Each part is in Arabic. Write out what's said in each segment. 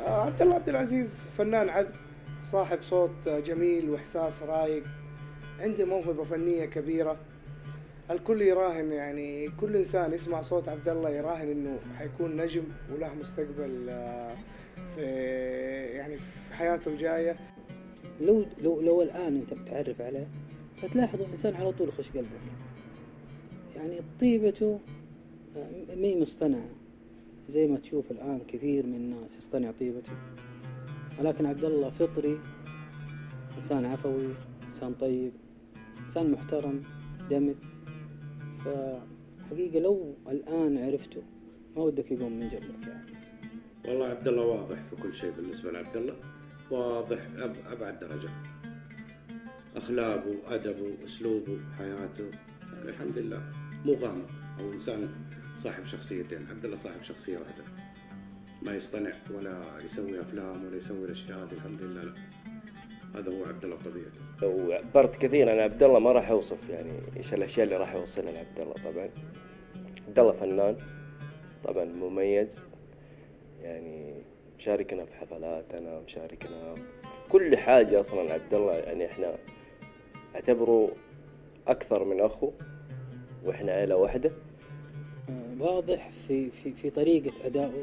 عبد الله عبد العزيز فنان عذب، صاحب صوت جميل وإحساس رايق، عنده موهبة فنية كبيرة. الكل يراهن، يعني كل إنسان يسمع صوت عبد الله يراهن إنه حيكون نجم وله مستقبل في يعني في حياته الجاية. لو الآن أنت بتعرف عليه فتلاحظ الإنسان على طول يخش قلبك، يعني طيبته مي مصطنعة زي ما تشوف الآن كثير من الناس يصطنع طيبته، ولكن عبد الله فطري، إنسان عفوي، إنسان طيب، إنسان محترم دمث. فحقيقة لو الآن عرفته ما ودك يقوم من جنبك يعني. والله عبد الله واضح في كل شيء. بالنسبة لعبد الله واضح أبعد درجة، أخلاقه، أدبه، أسلوبه، حياته، الحمد لله مو غامض أو إنسان صاحب شخصيتين. عبد الله صاحب شخصية واحدة، ما يصطنع ولا يسوي أفلام ولا يسوي الأشياء هذه، الحمد لله لا. هذا هو عبد الله بطبيعته. لو عبرت كثير عن عبد الله ما راح اوصف يعني ايش الاشياء اللي راح يوصلها لعبد الله. طبعا عبد الله فنان طبعا مميز، يعني مشاركنا في حفلاتنا، مشاركنا في كل حاجة اصلا. عبد الله يعني احنا اعتبره اكثر من اخو، واحنا عيلة واحدة. واضح في طريقة أدائه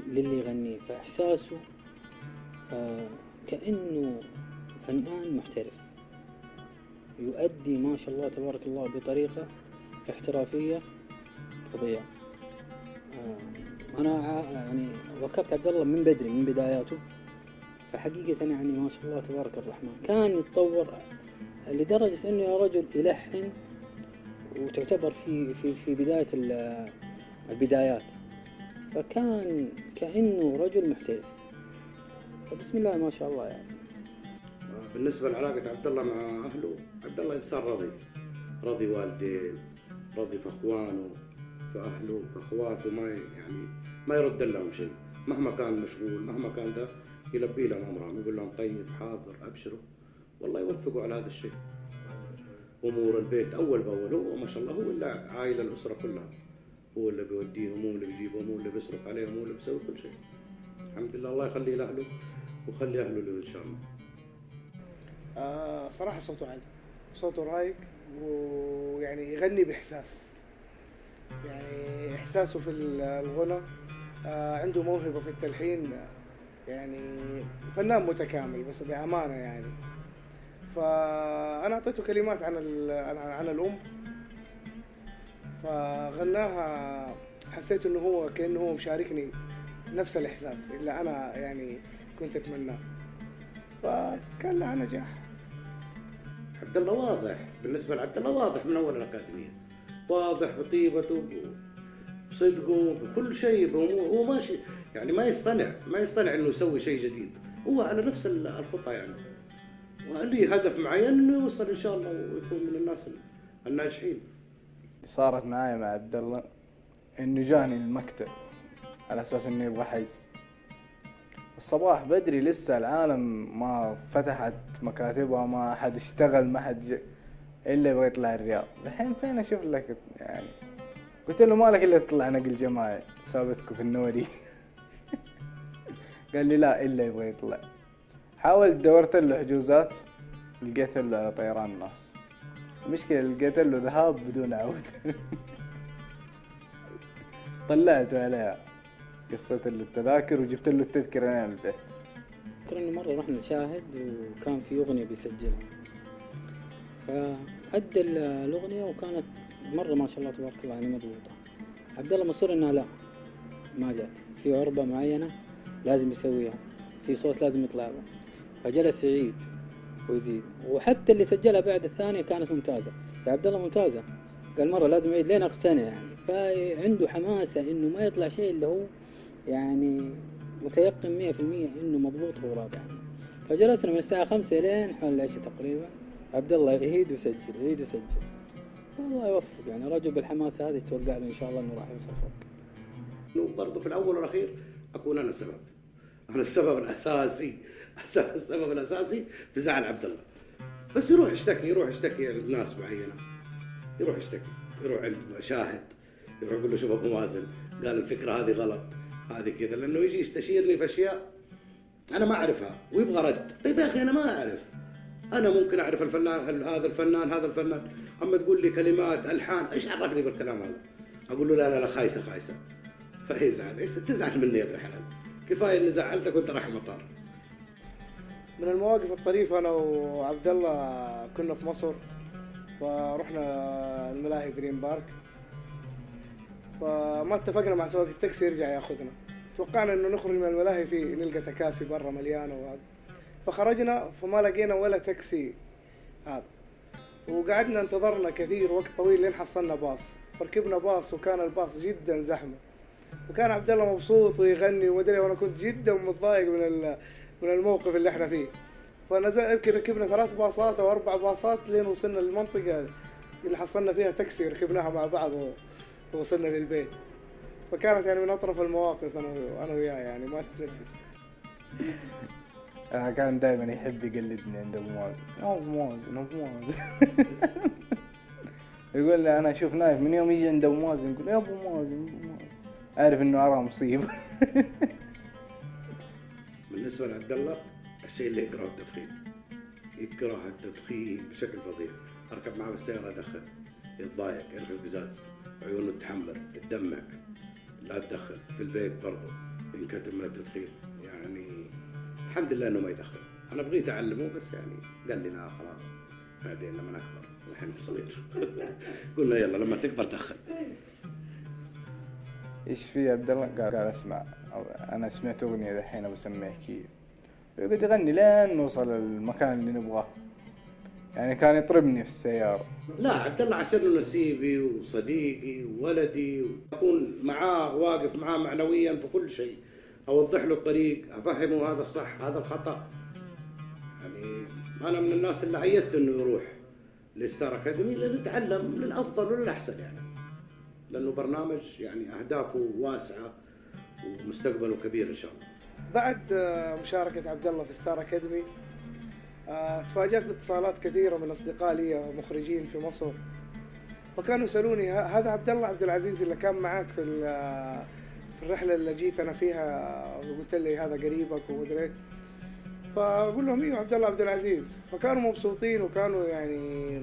للي يغنيه، فإحساسه كأنه فنان محترف يؤدي ما شاء الله تبارك الله بطريقة احترافية فظيعة. أنا يعني وكبت عبد الله من بدري من بداياته، فحقيقة يعني ما شاء الله تبارك الرحمن كان يتطور لدرجة إنه يا رجل يلحن وتعتبر في بداية البدايات، فكان كأنه رجل محترف. فبسم الله ما شاء الله يعني. بالنسبة لعلاقة عبد الله مع أهله، عبد الله إنسان راضي والديه، راضي في أخوانه، في أهله، في أخواته، ما يرد لهم شيء مهما كان مشغول، مهما كان ده يلبي لهم أمرهم، يقول لهم طيب حاضر أبشروا، والله يوفقوا على هذا الشيء. أمور البيت أول بأول هو ما شاء الله، هو اللي عائلة الأسرة كلها، هو اللي بيوديهم، هو اللي بيجيبهم، هو اللي بيصرف عليهم، هو اللي بيسوي كل شيء. الحمد لله، الله يخليه لأهله وخلي أهله له إن شاء الله. صراحة صوته عادي، صوته رايق، ويعني يغني بإحساس، يعني إحساسه في الغنى. عنده موهبة في التلحين، يعني فنان متكامل بس بأمانة يعني. فأنا أعطيته كلمات عن الأم، فغناها، حسيت إنه هو كأنه هو مشاركني نفس الإحساس اللي أنا يعني كنت أتمناه، فكان لها نجاح. عبد الله واضح، بالنسبة لعبد الله واضح من أول الأكاديمية، واضح بطيبته بصدقه بكل شيء. هو ماشي يعني ما يصطنع إنه يسوي شيء جديد، هو على نفس الخطة يعني، وليه هدف معين إنه يوصل إن شاء الله ويكون من الناس الناجحين. صارت معايا مع عبد الله إنه جاني المكتب على أساس إنه يبغى حجز الصباح بدري، لسه العالم ما فتحت مكاتبها، ما حد اشتغل، ما حد إلا يبغى يطلع الرياض. الحين فين أشوف لك يعني؟ قلت له مالك إلا تطلع نقل جماعي ثابتكم في النوري. قال لي لا إلا يبغى يطلع. حاولت دورت له حجوزات، لقيت له على طيران الناس. المشكلة لقيت له ذهاب بدون عودة. طلعته عليها، قصيت له التذاكر وجبت له التذكرة هنا البيت. أذكر إنه مرة رحنا نشاهد وكان في أغنية بيسجلها، فأدى الأغنية وكانت مرة ما شاء الله تبارك الله يعني مضبوطة. عبد الله مصر إنها لا ما جات، في عربة معينة لازم يسويها، في صوت لازم يطلع له، فجلس يعيد ويزيد، وحتى اللي سجلها بعد الثانية كانت ممتازة. يا عبد الله ممتازة، قال مرة لازم يعيد لين أقتنع يعني. فعنده حماسة إنه ما يطلع شيء اللي هو يعني متيقن 100% إنه مضبوط وراضي يعني. فجلسنا من الساعة 5 لين حول العشاء تقريبا، عبد الله يعيد ويسجل يعيد ويسجل. والله يوفق يعني، رجل بالحماسة هذه توقع له إن شاء الله إنه راح يوصل فوق. وبرضه في الأول والأخير أكون أنا السبب، أنا السبب الأساسي، السبب الأساسي في زعل عبد الله. بس يروح يشتكي لناس معينة، يروح عند شاهد، يروح يقول له شوف أبو مازن قال الفكرة هذه غلط، هذه كذا، لانه يجي يستشيرني في اشياء انا ما اعرفها ويبغى رد. طيب يا اخي انا ما اعرف، انا ممكن اعرف الفنان هذا الفنان، اما تقول لي كلمات الحان ايش عرفني بالكلام هذا؟ اقول له لا خايسه، فيزعل. ايش تزعل مني يا ابن الحلال؟ كفايه اني زعلتك وانت رايح المطار. من المواقف الطريفة أنا وعبد الله كنا في مصر، فرحنا الملاهي دريم بارك، فما اتفقنا مع سواق التاكسي يرجع ياخذنا. توقعنا انه نخرج من الملاهي نلقى تكاسي برا مليانه وهذا، فخرجنا فما لقينا ولا تاكسي هذا، وقعدنا انتظرنا كثير وقت طويل لين حصلنا باص. فركبنا باص وكان الباص جدا زحمه، وكان عبد الله مبسوط ويغني ومدري، وانا كنت جدا متضايق من الموقف اللي احنا فيه. فنزل يمكن ركبنا 3 باصات او 4 باصات لين وصلنا للمنطقه اللي حصلنا فيها تاكسي، ركبناها مع بعض ووصلنا للبيت. فكانت يعني من اطرف المواقف انا وياه، يعني ما تتنسي. كان دائما يحب يقلدني عند ابو مازن. يقول لي انا اشوف نايف من يوم يجي عند ابو مازن يقول يا ابو مازن عارف انه ارى مصيبه. بالنسبه لعبد الله الشيء اللي يكره التدخين بشكل فظيع. اركب معه بالسياره ادخن، يتضايق، يرخي القزاز، عيونه تحمر، تدمع. لا تدخن في البيت برضه، ينكتم من التدخين. يعني الحمد لله انه ما يدخن. انا بغيت اعلمه بس يعني قال لي لا خلاص بعدين لما نكبر، الحين صغير. قلنا يلا لما تكبر دخن. ايش في عبد الله؟ قال اسمع، انا سمعت اغنيه الحين بسميها كي، يقعد يغني لين نوصل المكان اللي نبغاه. يعني كان يطربني في السياره. لا عبد الله عشان نسيبي وصديقي وولدي، واكون معاه واقف معاه معنويا في كل شيء، اوضح له الطريق، افهمه هذا الصح هذا الخطا. يعني انا من الناس اللي ايدت انه يروح لستار اكاديمي لنتعلم للافضل وللاحسن، يعني لانه برنامج يعني اهدافه واسعه ومستقبله كبير ان شاء الله. بعد مشاركه عبد الله في ستار اكاديمي تفاجأت باتصالات كثيرة من أصدقاء لي مخرجين في مصر، فكانوا يسألوني هذا عبد الله عبد العزيز اللي كان معاك في الرحلة اللي جيت أنا فيها، وقلت لي هذا قريبك ومدري. فأقول لهم إيوه عبد الله عبد العزيز. فكانوا مبسوطين وكانوا يعني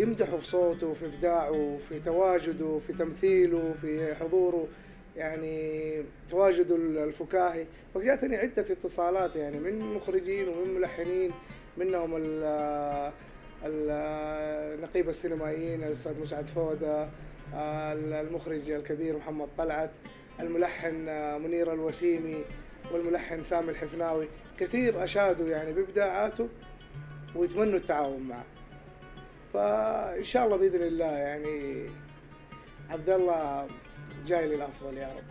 يمدحوا في صوته وفي إبداعه وفي تواجده وفي تمثيله وفي حضوره، يعني تواجده الفكاهي. فجاتني عدة اتصالات يعني من مخرجين ومن ملحنين، منهم النقيب السينمائيين الأستاذ مسعد فودة، المخرج الكبير محمد طلعت، الملحن منير الوسيمي، والملحن سامي الحفناوي. كثير أشادوا يعني بإبداعاته ويتمنوا التعاون معه. فإن شاء الله بإذن الله يعني عبد الله جاي للأفضل يا رب.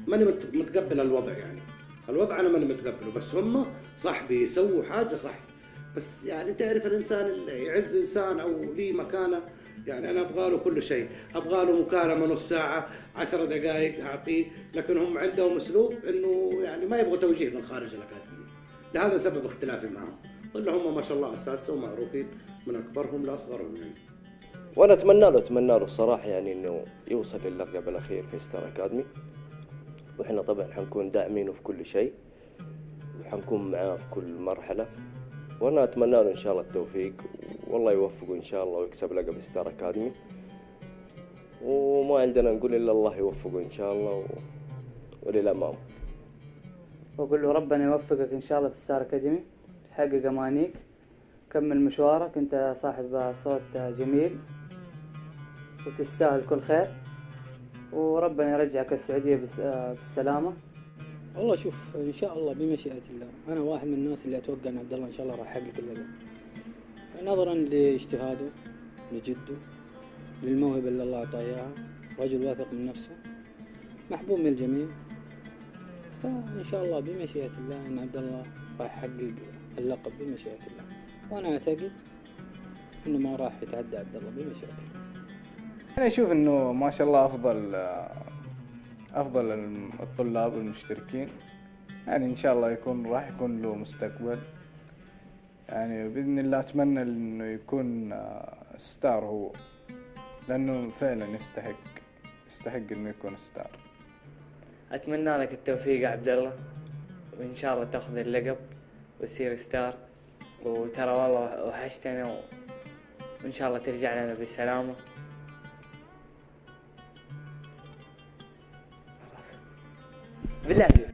ماني متقبل الوضع، يعني الوضع أنا ماني متقبله، بس هم صح بيسووا حاجة صح. بس يعني تعرف الإنسان اللي يعز إنسان أو ليه مكانة، يعني أنا أبغى له كل شيء، أبغى له مكالمة نص ساعة 10 دقائق أعطيه، لكن هم عندهم أسلوب إنه يعني ما يبغوا توجيه من خارج الأكاديمية. لهذا سبب اختلافي معهم، ولا هم ما شاء الله أساتذة ومعروفين من أكبرهم لأصغرهم يعني. وانا اتمنى له الصراحه يعني انه يوصل للقب الاخير في ستار اكاديمي، واحنا طبعا حنكون داعمينه في كل شيء وحنكون معاه في كل مرحله، وانا اتمنى له ان شاء الله التوفيق والله يوفقه ان شاء الله ويكسب لقب ستار اكاديمي، وما عندنا نقول الا الله يوفقه ان شاء الله وللامام. واقول له ربنا يوفقك ان شاء الله في ستار اكاديمي، تحقق امانيك، كمل مشوارك، انت صاحب صوت جميل وتستاهل كل خير، وربنا يرجعك السعودية بالسلامة. والله شوف ان شاء الله بمشيئة الله، انا واحد من الناس اللي اتوقع ان عبد الله ان شاء الله راح يحقق اللقب، نظرا لاجتهاده، لجده، للموهبة اللي الله اعطاه اياها، رجل واثق من نفسه، محبوب من الجميع. فان شاء الله بمشيئة الله ان عبد الله راح يحقق اللقب بمشيئة الله، وانا اعتقد انه ما راح يتعدى عبد الله بمشيئة الله. أنا أشوف إنه ما شاء الله أفضل الطلاب المشتركين، يعني إن شاء الله راح يكون له مستقبل، يعني بإذن الله أتمنى إنه يكون ستار هو، لأنه فعلا يستحق إنه يكون ستار. اتمنى لك التوفيق يا عبد الله، وان شاء الله تاخذ اللقب وتصير ستار. وترى والله وحشتنا وان شاء الله ترجع لنا بالسلامة. بالله عليك